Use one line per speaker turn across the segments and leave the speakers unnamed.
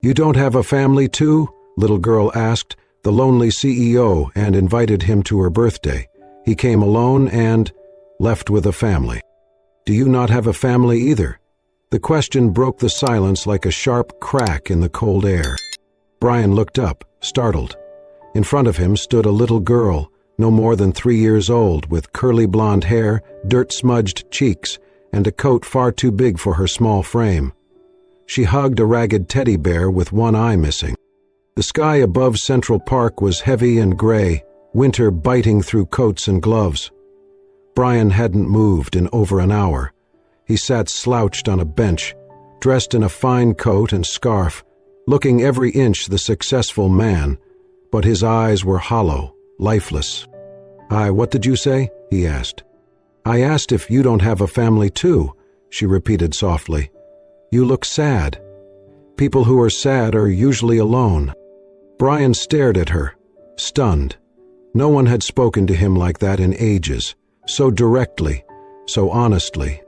"You don't have a family too?" Little girl asked the lonely CEO and invited him to her birthday. He came alone and left with a family. "Do you not have a family either?" The question broke the silence like a sharp crack in the cold air. Brian looked up, startled. In front of him stood a little girl, no more than 3 years old, with curly blonde hair, dirt-smudged cheeks, and a coat far too big for her small frame. She hugged a ragged teddy bear with one eye missing. The sky above Central Park was heavy and gray, winter biting through coats and gloves. Brian hadn't moved in over an hour. He sat slouched on a bench, dressed in a fine coat and scarf, looking every inch the successful man, but his eyes were hollow, lifeless. What did you say?" he asked. "I asked if you don't have a family too," she repeated softly. "You look sad. People who are sad are usually alone." Brian stared at her, stunned. No one had spoken to him like that in ages, so directly, so honestly.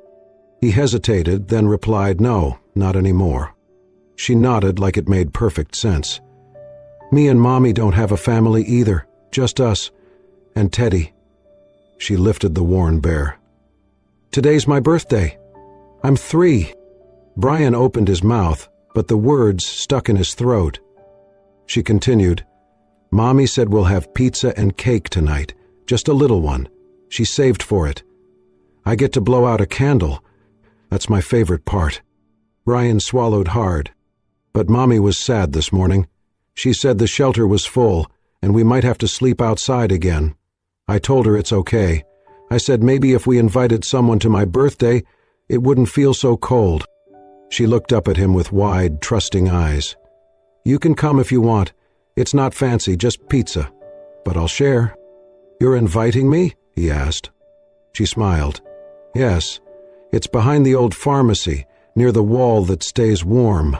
He hesitated, then replied, "No, not anymore." She nodded like it made perfect sense. "Me and Mommy don't have a family either, just us, and Teddy." She lifted the worn bear. "Today's my birthday. I'm 3. Brian opened his mouth, but the words stuck in his throat. She continued, "Mommy said we'll have pizza and cake tonight, just a little one. She saved for it. I get to blow out a candle. That's my favorite part." Brian swallowed hard. "But Mommy was sad this morning. She said the shelter was full, and we might have to sleep outside again. I told her it's okay. I said maybe if we invited someone to my birthday, it wouldn't feel so cold." She looked up at him with wide, trusting eyes. "You can come if you want. It's not fancy, just pizza. But I'll share." "You're inviting me?" he asked. She smiled. "Yes. It's behind the old pharmacy, near the wall that stays warm."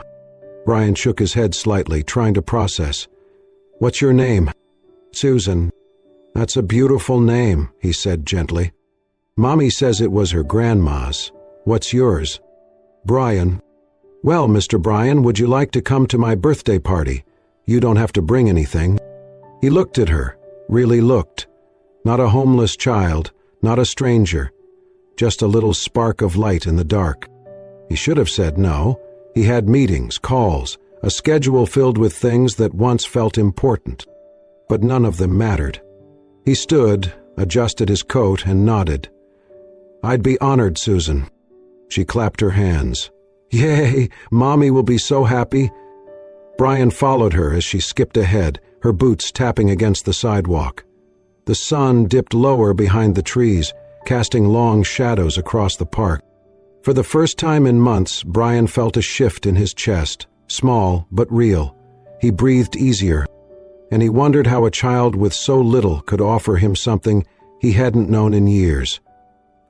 Brian shook his head slightly, trying to process. "What's your name?" "Susan." "That's a beautiful name," he said gently. "Mommy says it was her grandma's. What's yours?" "Brian." "Well, Mr. Brian, would you like to come to my birthday party? You don't have to bring anything." He looked at her, really looked. Not a homeless child, not a stranger, just a little spark of light in the dark. He should have said no. He had meetings, calls, a schedule filled with things that once felt important. But none of them mattered. He stood, adjusted his coat, and nodded. "I'd be honored, Susan." She clapped her hands. "Yay! Mommy will be so happy." Brian followed her as she skipped ahead, her boots tapping against the sidewalk. The sun dipped lower behind the trees, casting long shadows across the park. For the first time in months, Brian felt a shift in his chest, small but real. He breathed easier, and he wondered how a child with so little could offer him something he hadn't known in years.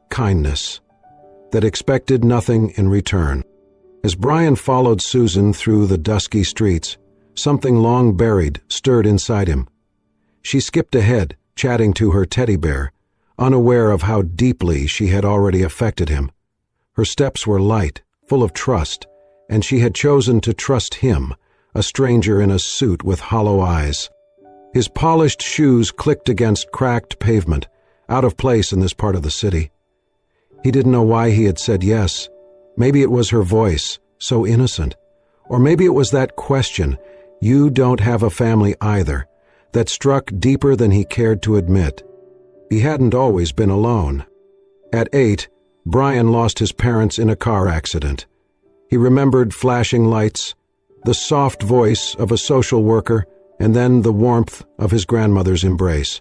Kindness that expected nothing in return. As Brian followed Susan through the dusky streets, something long buried stirred inside him. She skipped ahead, chatting to her teddy bear, unaware of how deeply she had already affected him. Her steps were light, full of trust, and she had chosen to trust him, a stranger in a suit with hollow eyes. His polished shoes clicked against cracked pavement, out of place in this part of the city. He didn't know why he had said yes. Maybe it was her voice, so innocent. Or maybe it was that question, "You don't have a family either," that struck deeper than he cared to admit. He hadn't always been alone. At 8, Brian lost his parents in a car accident. He remembered flashing lights, the soft voice of a social worker, and then the warmth of his grandmother's embrace.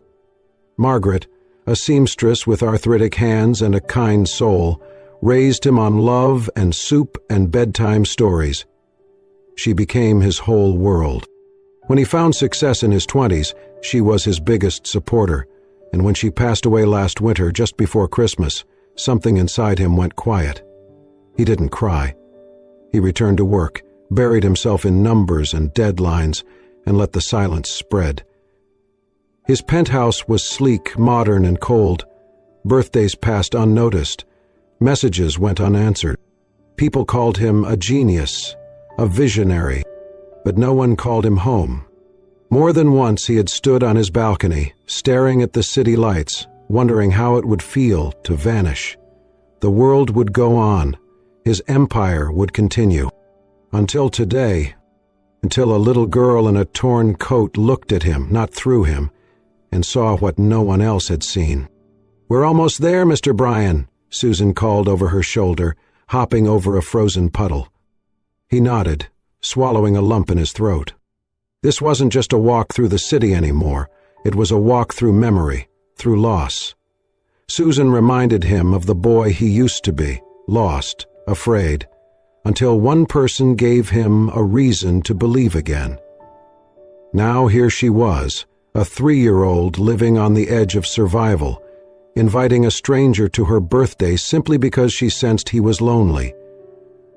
Margaret, a seamstress with arthritic hands and a kind soul, raised him on love and soup and bedtime stories. She became his whole world. When he found success in his 20s, she was his biggest supporter, and when she passed away last winter just before Christmas, something inside him went quiet. He didn't cry. He returned to work, buried himself in numbers and deadlines, and let the silence spread. His penthouse was sleek, modern, and cold. Birthdays passed unnoticed. Messages went unanswered. People called him a genius, a visionary. but no one called him home. More than once he had stood on his balcony, staring at the city lights, wondering how it would feel to vanish. The world would go on. His empire would continue. Until today, until a little girl in a torn coat looked at him, not through him, and saw what no one else had seen. "We're almost there, Mr. Bryan," Susan called over her shoulder, hopping over a frozen puddle. He nodded, swallowing a lump in his throat. This wasn't just a walk through the city anymore. It was a walk through memory, through loss. Susan reminded him of the boy he used to be, lost, afraid, until one person gave him a reason to believe again. Now here she was, a 3-year-old living on the edge of survival, inviting a stranger to her birthday simply because she sensed he was lonely.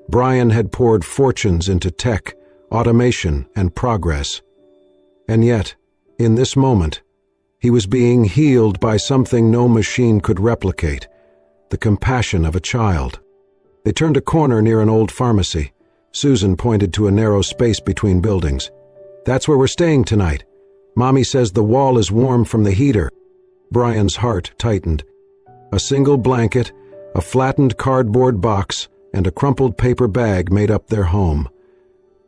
Bryan had poured fortunes into tech, automation, and progress. And yet, in this moment, he was being healed by something no machine could replicate, the compassion of a child. They turned a corner near an old pharmacy. Susan pointed to a narrow space between buildings. "That's where we're staying tonight. Mommy says the wall is warm from the heater." Bryan's heart tightened. A single blanket, a flattened cardboard box, and a crumpled paper bag made up their home.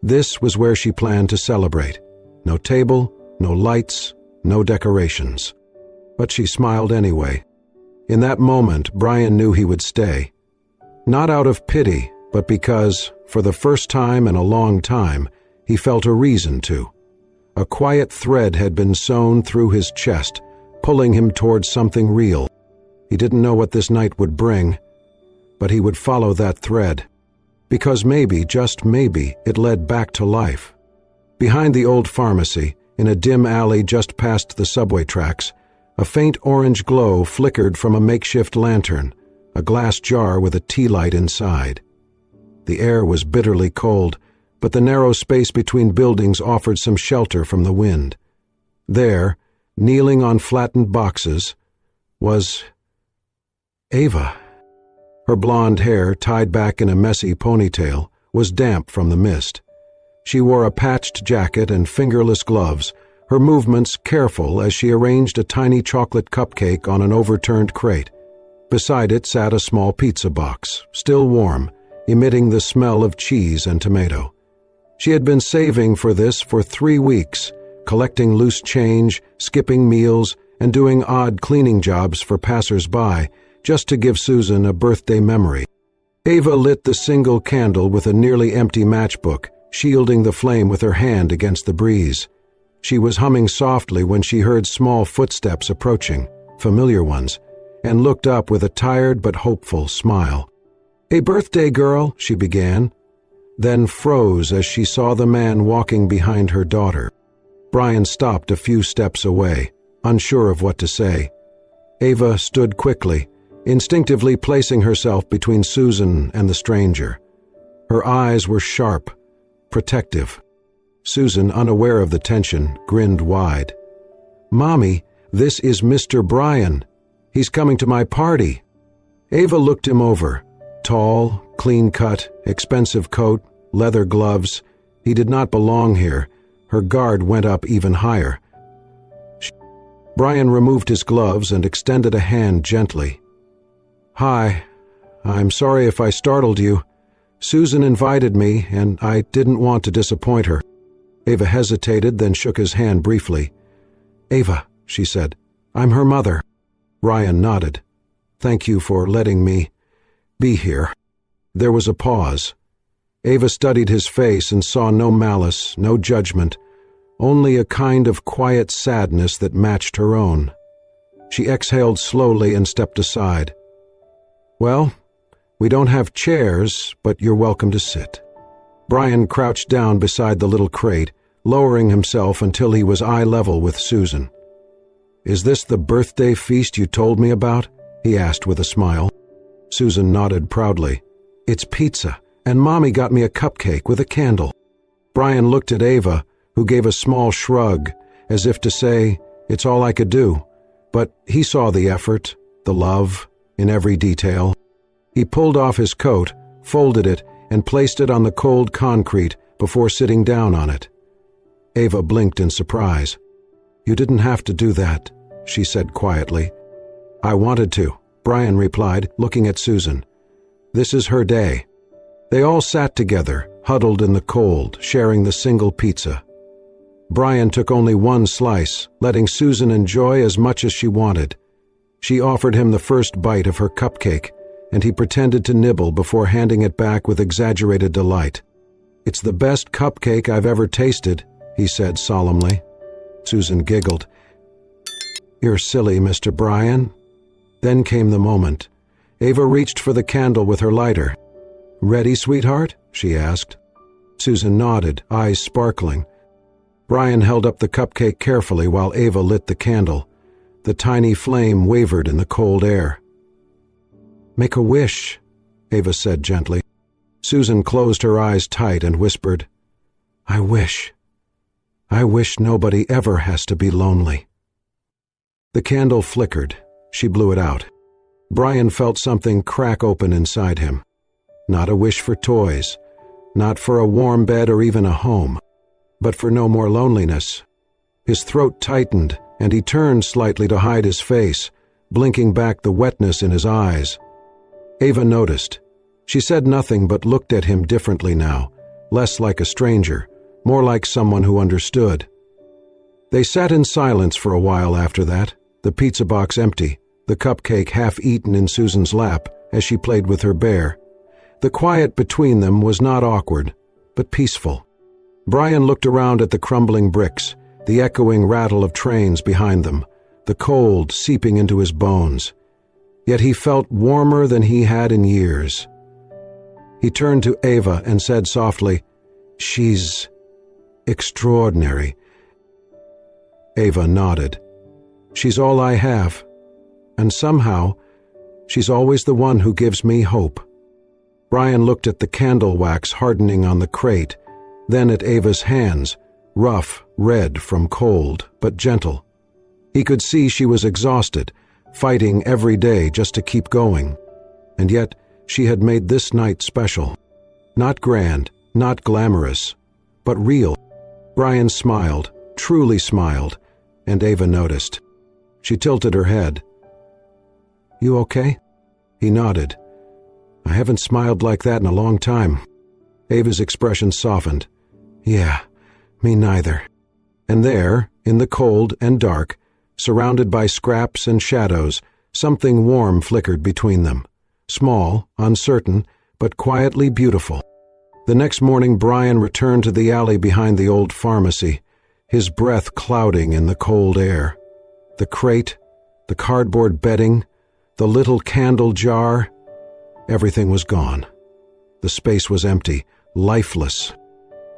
This was where she planned to celebrate. No table, no lights, no decorations. But she smiled anyway. In that moment, Bryan knew he would stay. Not out of pity, but because, for the first time in a long time, he felt a reason to. A quiet thread had been sewn through his chest, pulling him towards something real. He didn't know what this night would bring, but he would follow that thread. Because maybe, just maybe, it led back to life. Behind the old pharmacy, in a dim alley just past the subway tracks, a faint orange glow flickered from a makeshift lantern, a glass jar with a tea light inside. The air was bitterly cold, but the narrow space between buildings offered some shelter from the wind. There, kneeling on flattened boxes, was Ava. Her blonde hair, tied back in a messy ponytail, was damp from the mist. She wore a patched jacket and fingerless gloves, her movements careful as she arranged a tiny chocolate cupcake on an overturned crate. Beside it sat a small pizza box, still warm, emitting the smell of cheese and tomato. She had been saving for this for 3 weeks, collecting loose change, skipping meals, and doing odd cleaning jobs for passers-by, just to give Susan a birthday memory. Ava lit the single candle with a nearly empty matchbook, shielding the flame with her hand against the breeze. She was humming softly when she heard small footsteps approaching, familiar ones, and looked up with a tired but hopeful smile. "Hey, birthday girl," she began, then froze as she saw the man walking behind her daughter. Bryan stopped a few steps away, unsure of what to say. Ava stood quickly, instinctively placing herself between Susan and the stranger. Her eyes were sharp, protective. Susan, unaware of the tension, grinned wide. "Mommy, this is Mr. Bryan. He's coming to my party." Ava looked him over. Tall, clean-cut, expensive coat, leather gloves. He did not belong here. Her guard went up even higher. Bryan removed his gloves and extended a hand gently. "Hi, I'm sorry if I startled you. Susan invited me, and I didn't want to disappoint her." Ava hesitated, then shook his hand briefly. "Ava," she said, "I'm her mother." Bryan nodded. "Thank you for letting me be here." There was a pause. Ava studied his face and saw no malice, no judgment, only a kind of quiet sadness that matched her own. She exhaled slowly and stepped aside. "Well, we don't have chairs, but you're welcome to sit." Bryan crouched down beside the little crate, lowering himself until he was eye level with Susan. "Is this the birthday feast you told me about?" he asked with a smile. Susan nodded proudly. "It's pizza, and Mommy got me a cupcake with a candle." Bryan looked at Ava, who gave a small shrug, as if to say, "It's all I could do." But he saw the effort, the love, in every detail. He pulled off his coat, folded it, and placed it on the cold concrete, before sitting down on it. Ava blinked in surprise. "You didn't have to do that," she said quietly. "I wanted to," Brian replied, looking at Susan. "This is her day." They all sat together, huddled in the cold, sharing the single pizza. Brian took only one slice, letting Susan enjoy as much as she wanted. She offered him the first bite of her cupcake, and he pretended to nibble before handing it back with exaggerated delight. "It's the best cupcake I've ever tasted," he said solemnly. Susan giggled. "You're silly, Mr. Brian." Then came the moment. Ava reached for the candle with her lighter. "Ready, sweetheart?" she asked. Susan nodded, eyes sparkling. Brian held up the cupcake carefully while Ava lit the candle. The tiny flame wavered in the cold air. "Make a wish," Ava said gently. Susan closed her eyes tight and whispered, I wish nobody ever has to be lonely." The candle flickered. She blew it out. Brian felt something crack open inside him. Not a wish for toys, not for a warm bed or even a home, but for no more loneliness. His throat tightened, and he turned slightly to hide his face, blinking back the wetness in his eyes. Ava noticed. She said nothing but looked at him differently now, less like a stranger, more like someone who understood. They sat in silence for a while after that, the pizza box empty, the cupcake half eaten in Susan's lap as she played with her bear. The quiet between them was not awkward, but peaceful. Brian looked around at the crumbling bricks, the echoing rattle of trains behind them, the cold seeping into his bones. Yet he felt warmer than he had in years. He turned to Ava and said softly, "She's extraordinary." Ava nodded. "She's all I have, and somehow, she's always the one who gives me hope." Brian looked at the candle wax hardening on the crate, then at Ava's hands, rough, red from cold, but gentle. He could see she was exhausted, fighting every day just to keep going. And yet, she had made this night special. Not grand, not glamorous, but real. Brian smiled, truly smiled, and Ava noticed. She tilted her head. "You okay?" He nodded. "I haven't smiled like that in a long time." Ava's expression softened. "Yeah, me neither." And there, in the cold and dark, surrounded by scraps and shadows, something warm flickered between them. Small, uncertain, but quietly beautiful. The next morning Brian returned to the alley behind the old pharmacy, his breath clouding in the cold air. The crate, the cardboard bedding, the little candle jar, everything was gone. The space was empty, lifeless.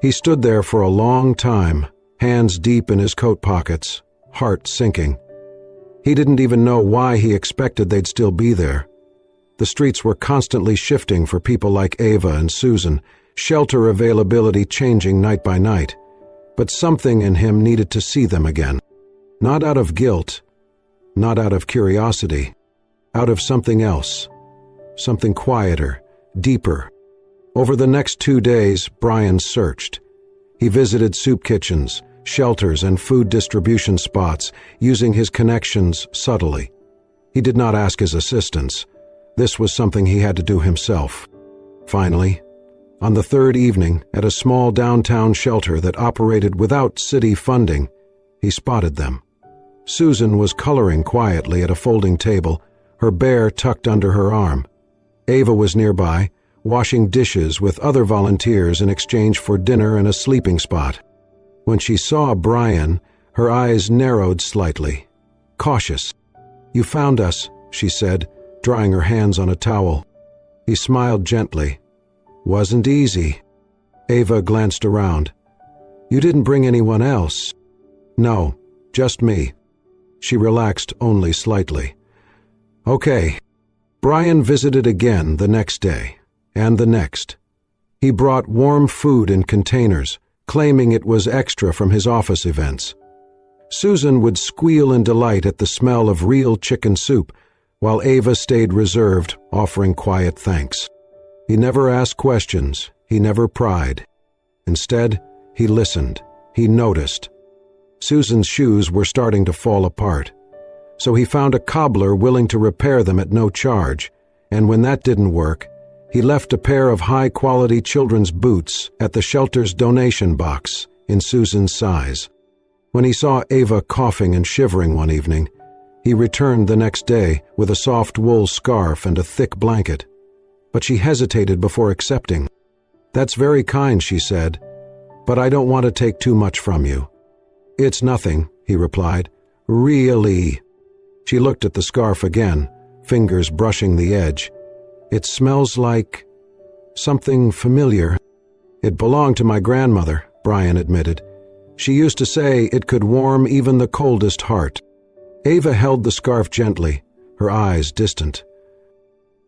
He stood there for a long time, hands deep in his coat pockets, heart sinking. He didn't even know why he expected they'd still be there. The streets were constantly shifting for people like Ava and Susan, shelter availability changing night by night. But something in him needed to see them again. Not out of guilt, not out of curiosity, out of something else, something quieter, deeper. Over the next 2 days, Brian searched. He visited soup kitchens, shelters, and food distribution spots, using his connections subtly. He did not ask his assistants. This was something he had to do himself. Finally, on the third evening, at a small downtown shelter that operated without city funding, he spotted them. Susan was coloring quietly at a folding table, her bear tucked under her arm. Ava was nearby, washing dishes with other volunteers in exchange for dinner and a sleeping spot. When she saw Brian, her eyes narrowed slightly. Cautious. "You found us," she said, drying her hands on a towel. He smiled gently. "Wasn't easy." Ava glanced around. "You didn't bring anyone else?" "No, just me." She relaxed only slightly. "Okay." Brian visited again the next day, and the next. He brought warm food in containers, claiming it was extra from his office events. Susan would squeal in delight at the smell of real chicken soup, while Ava stayed reserved, offering quiet thanks. He never asked questions, he never pried. Instead, he listened. He noticed. Susan's shoes were starting to fall apart. So he found a cobbler willing to repair them at no charge, and when that didn't work, he left a pair of high-quality children's boots at the shelter's donation box in Susan's size. When he saw Ava coughing and shivering one evening, he returned the next day with a soft wool scarf and a thick blanket. But she hesitated before accepting. "That's very kind," she said, "but I don't want to take too much from you." "It's nothing," he replied. "Really?" She looked at the scarf again, fingers brushing the edge. "It smells like something familiar." "It belonged to my grandmother," Brian admitted. "She used to say it could warm even the coldest heart." Ava held the scarf gently, her eyes distant.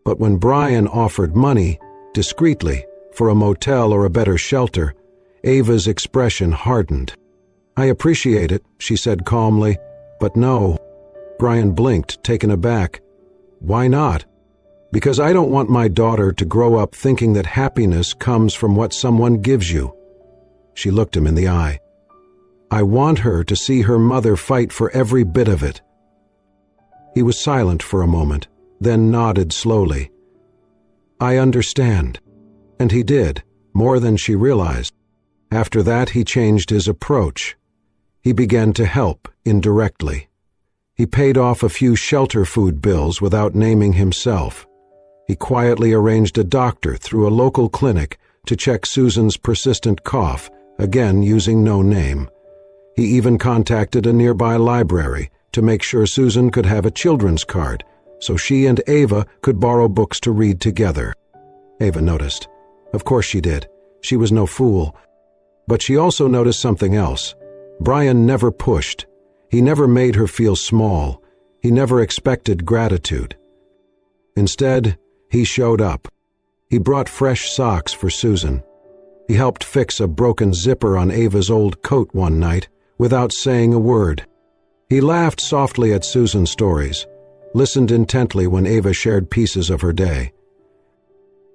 But when Brian offered money, discreetly, for a motel or a better shelter, Ava's expression hardened. "I appreciate it," she said calmly, "but no." Brian blinked, taken aback. "Why not?" "Because I don't want my daughter to grow up thinking that happiness comes from what someone gives you." She looked him in the eye. "I want her to see her mother fight for every bit of it." He was silent for a moment, then nodded slowly. "I understand." And he did, more than she realized. After that, he changed his approach. He began to help indirectly. He paid off a few shelter food bills without naming himself. He quietly arranged a doctor through a local clinic to check Susan's persistent cough, again using no name. He even contacted a nearby library to make sure Susan could have a children's card, so she and Ava could borrow books to read together. Ava noticed. Of course she did. She was no fool. But she also noticed something else. Brian never pushed. He never made her feel small. He never expected gratitude. Instead, he showed up. He brought fresh socks for Susan. He helped fix a broken zipper on Ava's old coat one night without saying a word. He laughed softly at Susan's stories, listened intently when Ava shared pieces of her day.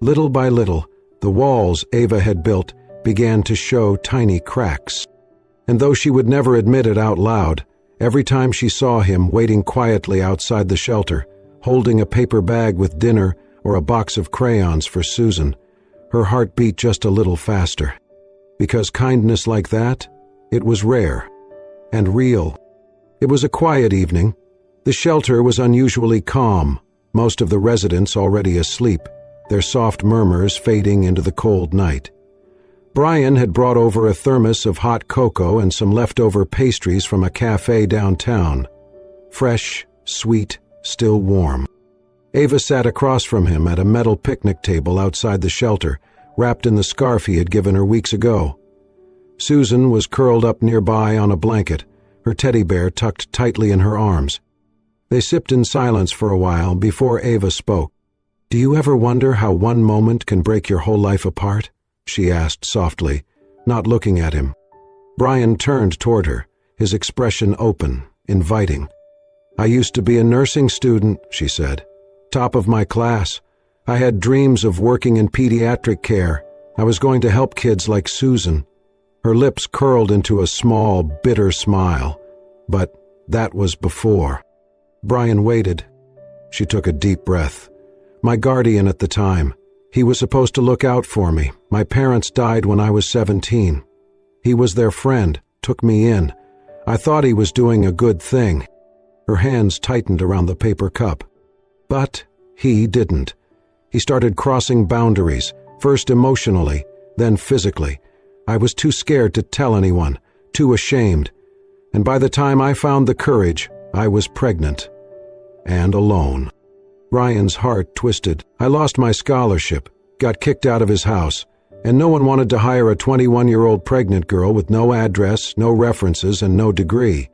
Little by little, the walls Ava had built began to show tiny cracks. And though she would never admit it out loud, every time she saw him waiting quietly outside the shelter, holding a paper bag with dinner or a box of crayons for Susan, her heart beat just a little faster. Because kindness like that, it was rare and real. It was a quiet evening. The shelter was unusually calm, most of the residents already asleep, their soft murmurs fading into the cold night. Brian had brought over a thermos of hot cocoa and some leftover pastries from a cafe downtown. Fresh, sweet, still warm. Ava sat across from him at a metal picnic table outside the shelter, wrapped in the scarf he had given her weeks ago. Susan was curled up nearby on a blanket, her teddy bear tucked tightly in her arms. They sipped in silence for a while before Ava spoke. "Do you ever wonder how one moment can break your whole life apart?" she asked softly, not looking at him. Brian turned toward her, his expression open, inviting. "I used to be a nursing student," she said. "Top of my class. I had dreams of working in pediatric care. I was going to help kids like Susan." Her lips curled into a small, bitter smile. But that was before. Brian waited. She took a deep breath. "My guardian at the time. He was supposed to look out for me. My parents died when I was 17. He was their friend, took me in. I thought he was doing a good thing." Her hands tightened around the paper cup. But he didn't. He started crossing boundaries, first emotionally, then physically. I was too scared to tell anyone, too ashamed. And by the time I found the courage, I was pregnant. And alone. Brian's heart twisted. I lost my scholarship, got kicked out of his house, and no one wanted to hire a 21-year-old pregnant girl with no address, no references, and no degree.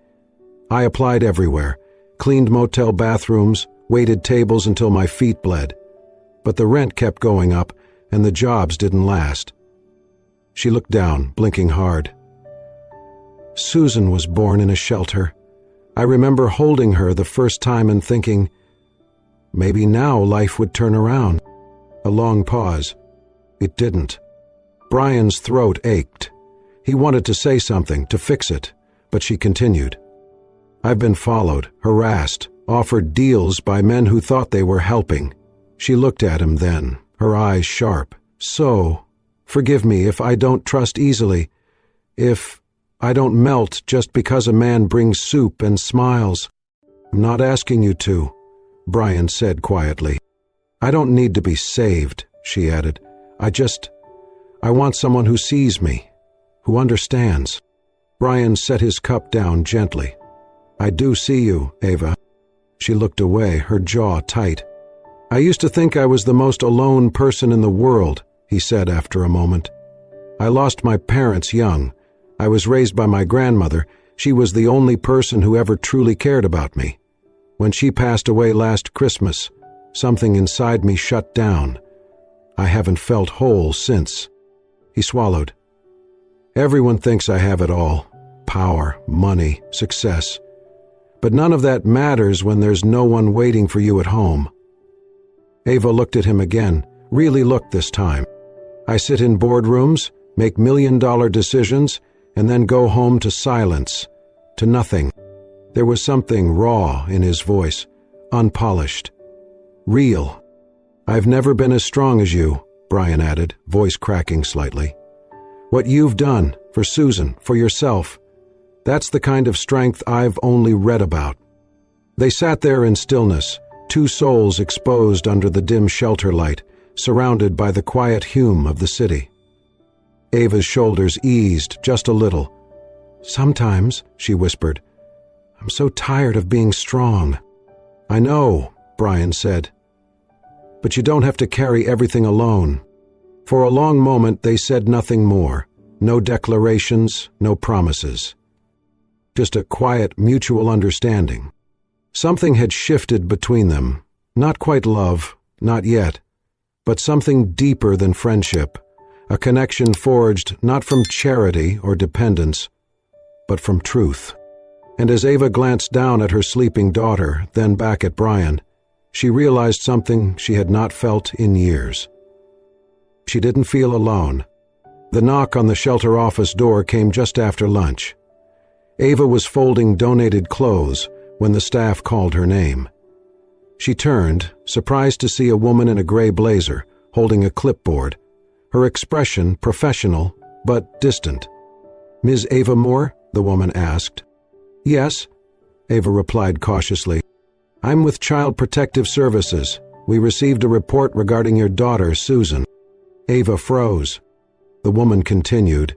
I applied everywhere, cleaned motel bathrooms, waited tables until my feet bled. But the rent kept going up, and the jobs didn't last. She looked down, blinking hard. Susan was born in a shelter. I remember holding her the first time and thinking, maybe now life would turn around. A long pause. It didn't. Brian's throat ached. He wanted to say something, to fix it, but she continued. I've been followed, harassed, offered deals by men who thought they were helping. She looked at him then, her eyes sharp. So, forgive me if I don't trust easily, if I don't melt just because a man brings soup and smiles. I'm not asking you to, Brian said quietly. I don't need to be saved, she added. I want someone who sees me, who understands. Brian set his cup down gently. I do see you, Ava. She looked away, her jaw tight. I used to think I was the most alone person in the world, he said after a moment. I lost my parents young. I was raised by my grandmother. She was the only person who ever truly cared about me. When she passed away last Christmas, something inside me shut down. I haven't felt whole since. He swallowed. Everyone thinks I have it all. Power, money, success. But none of that matters when there's no one waiting for you at home. Ava looked at him again, really looked this time. I sit in boardrooms, make million-dollar decisions, and then go home to silence, to nothing. There was something raw in his voice, unpolished, real. I've never been as strong as you, Brian added, voice cracking slightly. What you've done, for Susan, for yourself, that's the kind of strength I've only read about. They sat there in stillness, two souls exposed under the dim shelter light, surrounded by the quiet hum of the city. Ava's shoulders eased just a little. Sometimes, she whispered, I'm so tired of being strong. I know, Brian said. But you don't have to carry everything alone. For a long moment they said nothing more. No declarations, no promises. Just a quiet, mutual understanding. Something had shifted between them. Not quite love, not yet, but something deeper than friendship. A connection forged not from charity or dependence, but from truth. And as Ava glanced down at her sleeping daughter, then back at Brian, she realized something she had not felt in years. She didn't feel alone. The knock on the shelter office door came just after lunch. Ava was folding donated clothes when the staff called her name. She turned, surprised to see a woman in a gray blazer, holding a clipboard, her expression professional but distant. Ms. Ava Moore? The woman asked. Yes, Ava replied cautiously. I'm with Child Protective Services. We received a report regarding your daughter, Susan. Ava froze. The woman continued.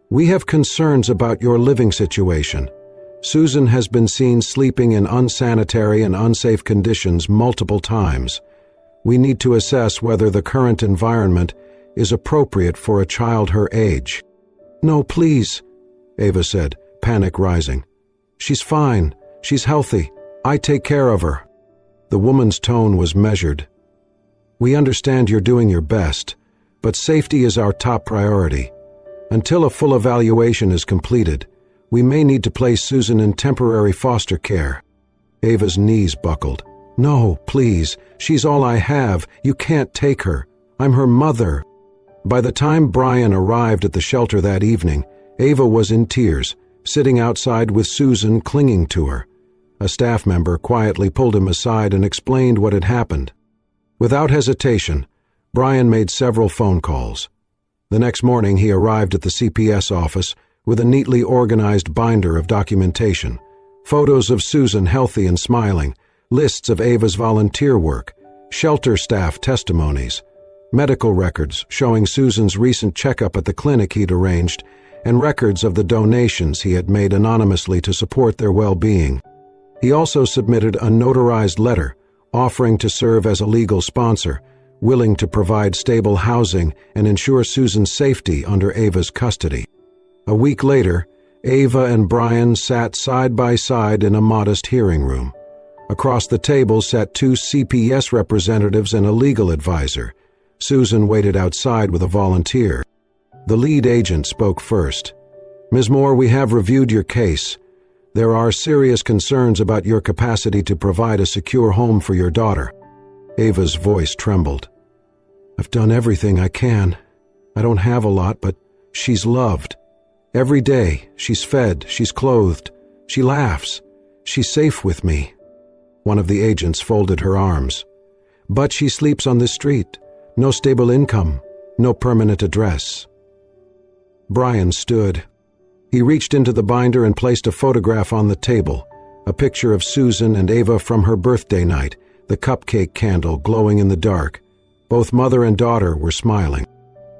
We have concerns about your living situation. Susan has been seen sleeping in unsanitary and unsafe conditions multiple times. We need to assess whether the current environment is appropriate for a child her age. No, please, Ava said, panic rising. She's fine. She's healthy. I take care of her. The woman's tone was measured. We understand you're doing your best, but safety is our top priority. Until a full evaluation is completed, we may need to place Susan in temporary foster care. Ava's knees buckled. No, please. She's all I have. You can't take her. I'm her mother. By the time Brian arrived at the shelter that evening, Ava was in tears, sitting outside with Susan clinging to her. A staff member quietly pulled him aside and explained what had happened. Without hesitation, Brian made several phone calls. The next morning he arrived at the CPS office with a neatly organized binder of documentation, photos of Susan healthy and smiling, lists of Ava's volunteer work, shelter staff testimonies, medical records showing Susan's recent checkup at the clinic he'd arranged, and records of the donations he had made anonymously to support their well-being. He also submitted a notarized letter offering to serve as a legal sponsor, willing to provide stable housing and ensure Susan's safety under Ava's custody. A week later, Ava and Brian sat side by side in a modest hearing room. Across the table sat two CPS representatives and a legal advisor. Susan waited outside with a volunteer. The lead agent spoke first. Ms. Moore, we have reviewed your case. There are serious concerns about your capacity to provide a secure home for your daughter. Ava's voice trembled. I've done everything I can. I don't have a lot, but she's loved. Every day, she's fed, she's clothed, she laughs, she's safe with me." One of the agents folded her arms. "But she sleeps on the street. No stable income, no permanent address." Brian stood. He reached into the binder and placed a photograph on the table, a picture of Susan and Ava from her birthday night, the cupcake candle glowing in the dark. Both mother and daughter were smiling.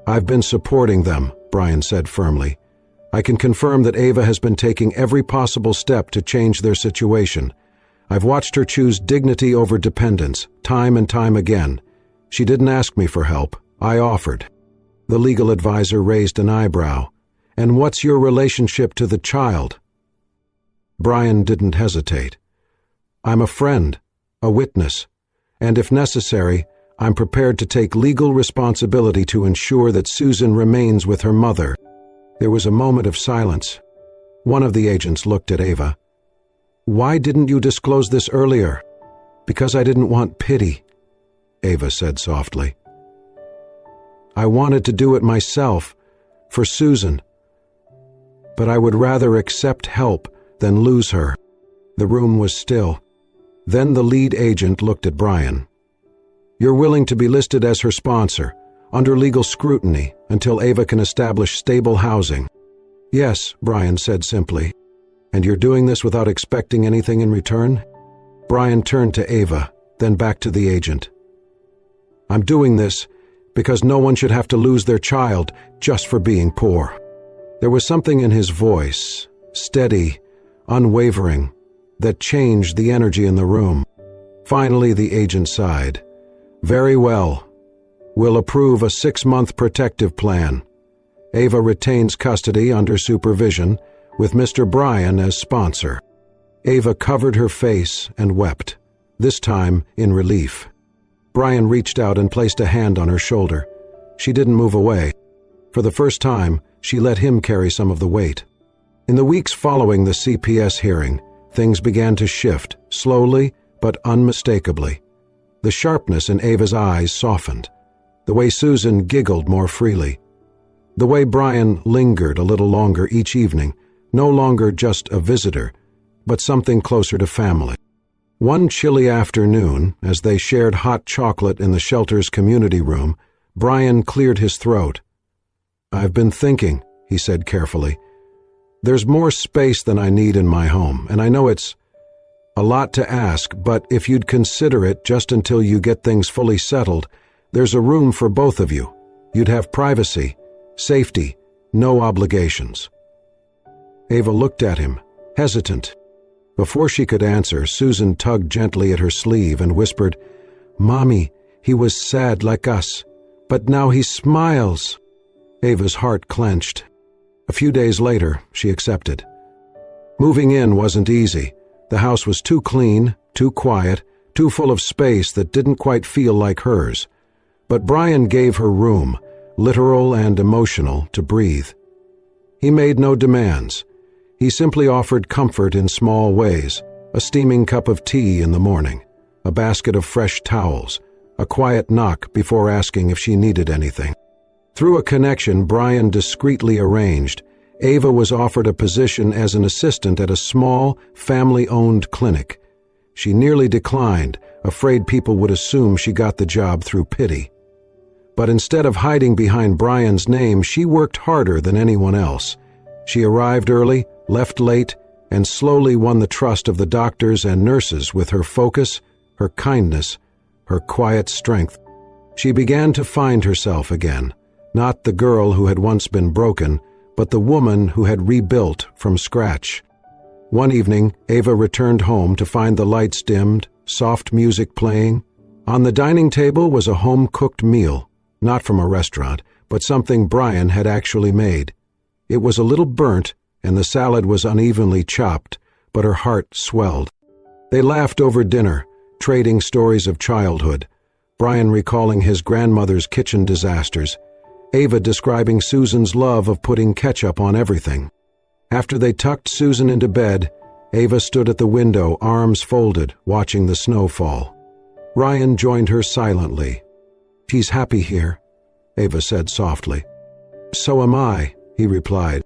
"I've been supporting them," Brian said firmly. "I can confirm that Ava has been taking every possible step to change their situation. I've watched her choose dignity over dependence, time and time again. She didn't ask me for help. I offered." The legal advisor raised an eyebrow. "And what's your relationship to the child?" Brian didn't hesitate. "I'm a friend, a witness, and if necessary, I'm prepared to take legal responsibility to ensure that Susan remains with her mother." There was a moment of silence. One of the agents looked at Ava. "Why didn't you disclose this earlier?" "Because I didn't want pity," Ava said softly. "I wanted to do it myself, for Susan. But I would rather accept help than lose her." The room was still. Then the lead agent looked at Brian. "You're willing to be listed as her sponsor, under legal scrutiny, until Ava can establish stable housing?" "Yes," Brian said simply. "And you're doing this without expecting anything in return?" Brian turned to Ava, then back to the agent. "I'm doing this because no one should have to lose their child just for being poor." There was something in his voice, steady, unwavering, that changed the energy in the room. Finally, the agent sighed. "Very well. We'll approve a 6-month protective plan. Ava retains custody under supervision, with Mr. Brian as sponsor." Ava covered her face and wept, this time in relief. Brian reached out and placed a hand on her shoulder. She didn't move away. For the first time, she let him carry some of the weight. In the weeks following the CPS hearing, things began to shift, slowly but unmistakably. The sharpness in Ava's eyes softened. The way Susan giggled more freely. The way Brian lingered a little longer each evening, no longer just a visitor, but something closer to family. One chilly afternoon, as they shared hot chocolate in the shelter's community room, Brian cleared his throat. "I've been thinking," he said carefully. "There's more space than I need in my home, and I know it's a lot to ask, but if you'd consider it just until you get things fully settled, there's a room for both of you. You'd have privacy, safety, no obligations." Ava looked at him, hesitant. Before she could answer, Susan tugged gently at her sleeve and whispered, "Mommy, he was sad like us, but now he smiles." Ava's heart clenched. A few days later, she accepted. Moving in wasn't easy. The house was too clean, too quiet, too full of space that didn't quite feel like hers. But Brian gave her room, literal and emotional, to breathe. He made no demands. He simply offered comfort in small ways, a steaming cup of tea in the morning, a basket of fresh towels, a quiet knock before asking if she needed anything. Through a connection Brian discreetly arranged, Ava was offered a position as an assistant at a small, family-owned clinic. She nearly declined, afraid people would assume she got the job through pity. But instead of hiding behind Brian's name, she worked harder than anyone else. She arrived early, left late, and slowly won the trust of the doctors and nurses with her focus, her kindness, her quiet strength. She began to find herself again, not the girl who had once been broken, but the woman who had rebuilt from scratch. One evening, Ava returned home to find the lights dimmed, soft music playing. On the dining table was a home-cooked meal, not from a restaurant, but something Brian had actually made. It was a little burnt, and the salad was unevenly chopped, but her heart swelled. They laughed over dinner, trading stories of childhood, Brian recalling his grandmother's kitchen disasters, Ava describing Susan's love of putting ketchup on everything. After they tucked Susan into bed, Ava stood at the window, arms folded, watching the snow fall. Brian joined her silently. "She's happy here," Ava said softly. So am I, he replied.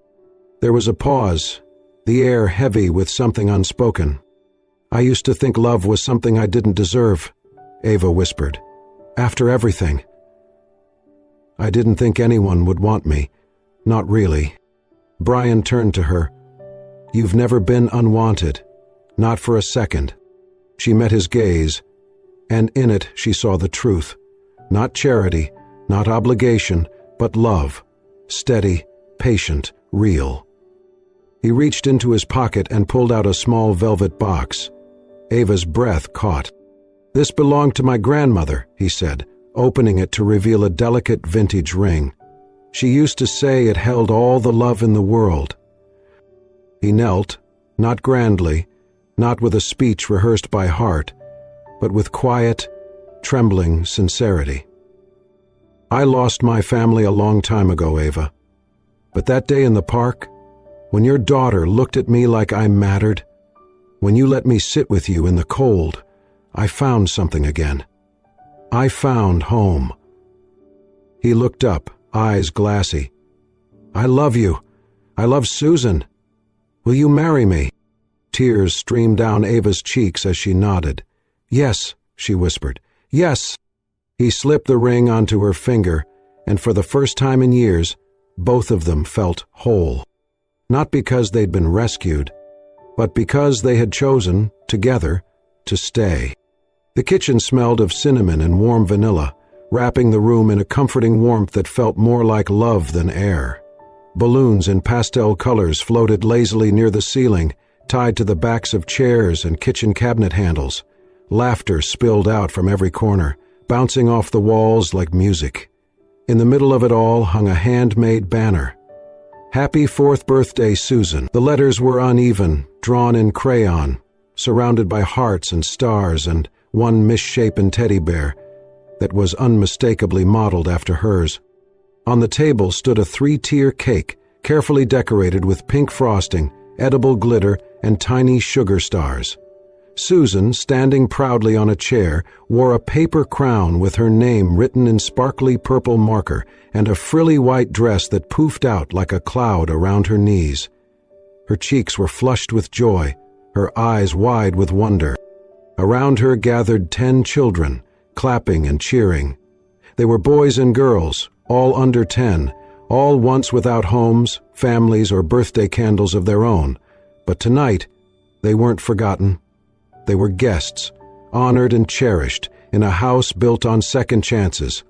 There was a pause, the air heavy with something unspoken. I used to think love was something I didn't deserve, Ava whispered. After everything. I didn't think anyone would want me. Not really. Brian turned to her. You've never been unwanted. Not for a second. She met his gaze, and in it she saw the truth. Not charity, not obligation, but love. Steady, patient, real. He reached into his pocket and pulled out a small velvet box. Ava's breath caught. This belonged to my grandmother, he said, opening it to reveal a delicate vintage ring. She used to say it held all the love in the world. He knelt, not grandly, not with a speech rehearsed by heart, but with quiet, trembling sincerity. I lost my family a long time ago, Ava. But that day in the park, when your daughter looked at me like I mattered, when you let me sit with you in the cold, I found something again. I found home. He looked up, eyes glassy. I love you. I love Susan. Will you marry me? Tears streamed down Ava's cheeks as she nodded. Yes, she whispered. Yes. He slipped the ring onto her finger, and for the first time in years, both of them felt whole. Not because they'd been rescued, but because they had chosen, together, to stay. The kitchen smelled of cinnamon and warm vanilla, wrapping the room in a comforting warmth that felt more like love than air. Balloons in pastel colors floated lazily near the ceiling, tied to the backs of chairs and kitchen cabinet handles. Laughter spilled out from every corner, bouncing off the walls like music. In the middle of it all hung a handmade banner. Happy 4th birthday, Susan. The letters were uneven, drawn in crayon, surrounded by hearts and stars and one misshapen teddy bear that was unmistakably modeled after hers. On the table stood a 3-tier cake, carefully decorated with pink frosting, edible glitter, and tiny sugar stars. Susan, standing proudly on a chair, wore a paper crown with her name written in sparkly purple marker and a frilly white dress that poofed out like a cloud around her knees. Her cheeks were flushed with joy, her eyes wide with wonder. Around her gathered 10 children, clapping and cheering. They were boys and girls, all under 10, all once without homes, families, or birthday candles of their own. But tonight, they weren't forgotten. They were guests, honored and cherished, in a house built on second chances.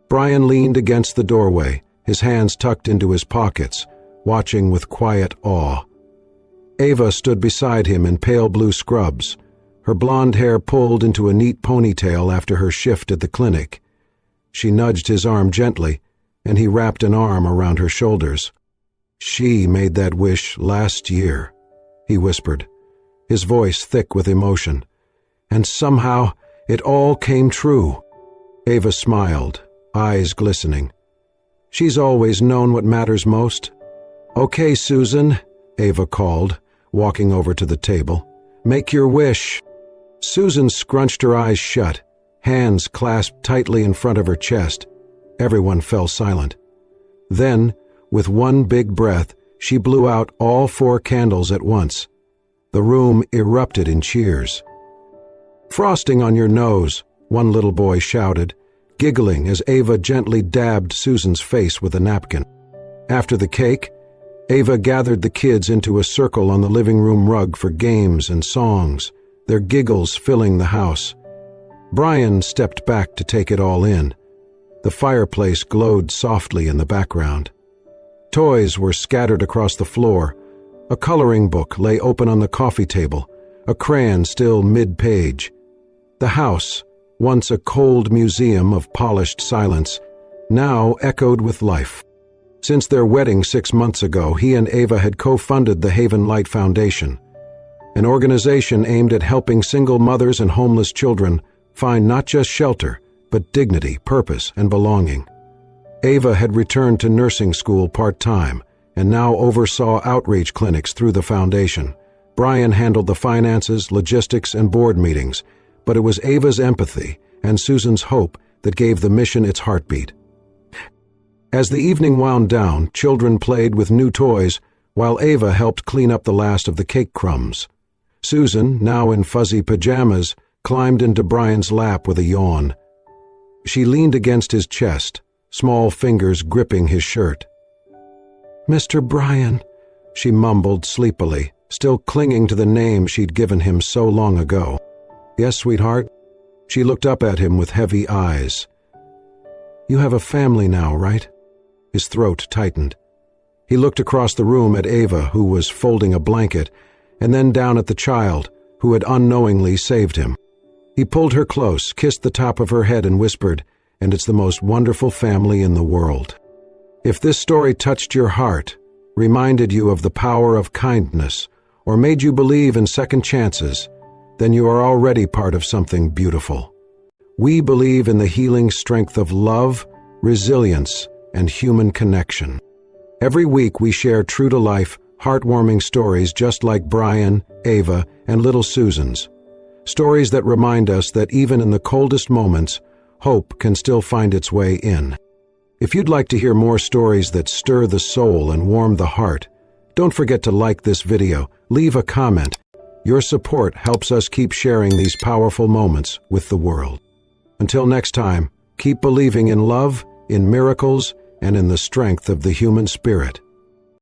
Brian leaned against the doorway, his hands tucked into his pockets, watching with quiet awe. Ava stood beside him in pale blue scrubs, her blonde hair pulled into a neat ponytail after her shift at the clinic. She nudged his arm gently, and he wrapped an arm around her shoulders. She made that wish last year, he whispered, his voice thick with emotion. And somehow it all came true. Ava smiled, eyes glistening. She's always known what matters most. Okay, Susan, Ava called, walking over to the table. Make your wish. Susan scrunched her eyes shut, hands clasped tightly in front of her chest. Everyone fell silent. Then, with one big breath, she blew out all 4 candles at once. The room erupted in cheers. Frosting on your nose, one little boy shouted, giggling as Ava gently dabbed Susan's face with a napkin. After the cake, Ava gathered the kids into a circle on the living room rug for games and songs, their giggles filling the house. Brian stepped back to take it all in. The fireplace glowed softly in the background. Toys were scattered across the floor. A coloring book lay open on the coffee table, a crayon still mid-page. The house, once a cold museum of polished silence, now echoed with life. Since their wedding 6 months ago, he and Ava had co-funded the Haven Light Foundation, an organization aimed at helping single mothers and homeless children find not just shelter, but dignity, purpose, and belonging. Ava had returned to nursing school part-time and now oversaw outreach clinics through the foundation. Brian handled the finances, logistics, and board meetings, but it was Ava's empathy and Susan's hope that gave the mission its heartbeat. As the evening wound down, children played with new toys, while Ava helped clean up the last of the cake crumbs. Susan, now in fuzzy pajamas, climbed into Brian's lap with a yawn. She leaned against his chest, small fingers gripping his shirt. "Mr. Brian," she mumbled sleepily, still clinging to the name she'd given him so long ago. "Yes, sweetheart?" She looked up at him with heavy eyes. "You have a family now, right?" His throat tightened. He looked across the room at Ava, who was folding a blanket, and then down at the child, who had unknowingly saved him. He pulled her close, kissed the top of her head, and whispered, "And it's the most wonderful family in the world." If this story touched your heart, reminded you of the power of kindness, or made you believe in second chances, then you are already part of something beautiful. We believe in the healing strength of love, resilience, and human connection. Every week we share true-to-life, heartwarming stories just like Brian, Ava, and little Susan's. Stories that remind us that even in the coldest moments, hope can still find its way in. If you'd like to hear more stories that stir the soul and warm the heart, don't forget to like this video, leave a comment. Your support helps us keep sharing these powerful moments with the world. Until next time, keep believing in love, in miracles, and in the strength of the human spirit.